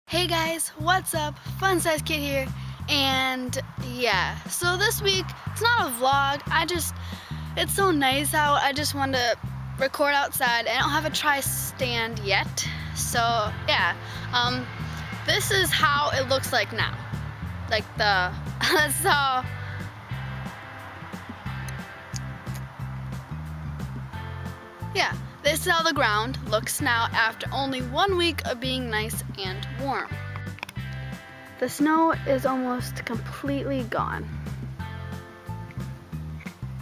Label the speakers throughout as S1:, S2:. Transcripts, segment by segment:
S1: Hey guys, what's up? FunSizeKitt here, and yeah, so this week, it's not a vlog, it's so nice out, I just wanted to record outside. I don't have a tri-stand yet, so yeah, this is how it looks like now. This is how the ground looks now after only 1 week of being nice and warm. The snow is almost completely gone,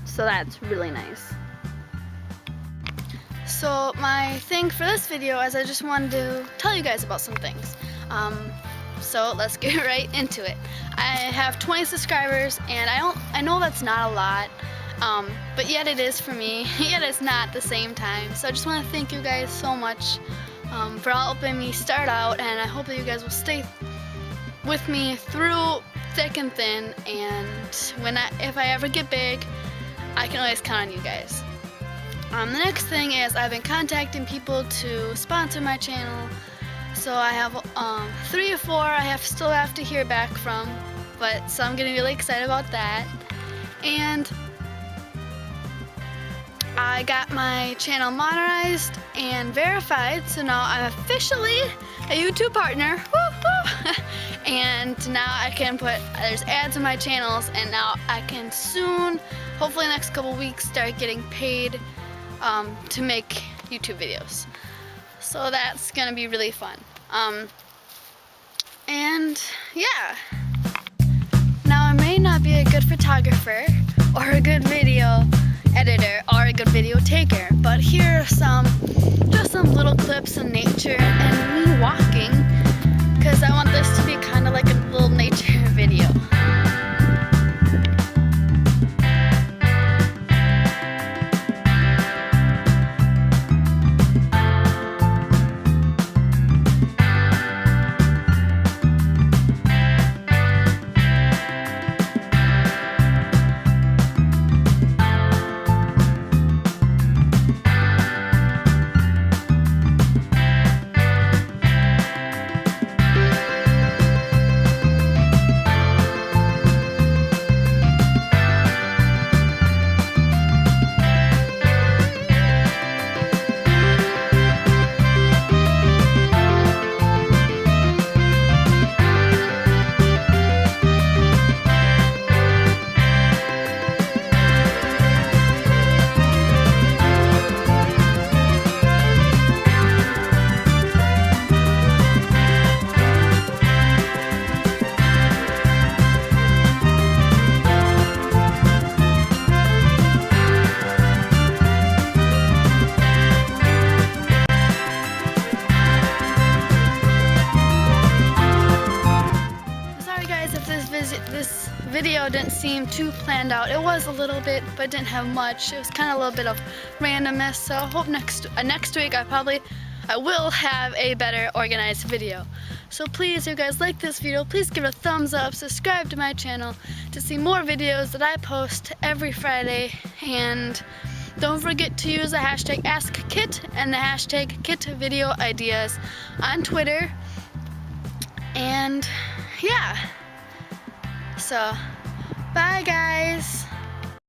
S1: so that's really nice. So my thing for this video is I just wanted to tell you guys about some things. So let's get right into it. I have 20 subscribers, and I know that's not a lot. But yet it is for me, yet it's not at the same time. So I just want to thank you guys so much for helping me start out, and I hope that you guys will stay with me through thick and thin, and if I ever get big, I can always count on you guys. The next thing is I've been contacting people to sponsor my channel. So I have 3 or 4 I still have to hear back from, so I'm getting really excited about that. And I got my channel monetized and verified, so now I'm officially a YouTube partner. Woo-hoo! And now I can there's ads on my channels, and now I can soon, hopefully next couple weeks, start getting paid to make YouTube videos. So that's gonna be really fun. And yeah. Now I may not be a good photographer or a good video editor or a good video taker, but here are just some little clips of nature and me walking, because I want this to be kind of like a little nature video. This video didn't seem too planned out. It was a little bit, but didn't have much. It was kind of a little bit of randomness. So I hope next week I will have a better organized video. So please, if you guys like this video, please give it a thumbs up, subscribe to my channel to see more videos that I post every Friday, and don't forget to use the hashtag #AskKitt and the hashtag KittVideo on Twitter. And yeah. So, bye guys!